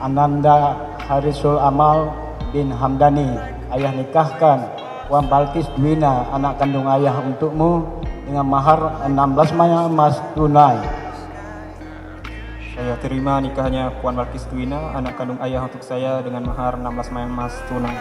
Ananda Harisul Amal bin Hamdani, ayah nikahkan Puan Balqis Dwina, anak kandung ayah untukmu dengan mahar 16 mayang emas tunai. Saya terima nikahnya Puan Balqis Dwina, anak kandung ayah untuk saya dengan mahar 16 mayang emas tunai.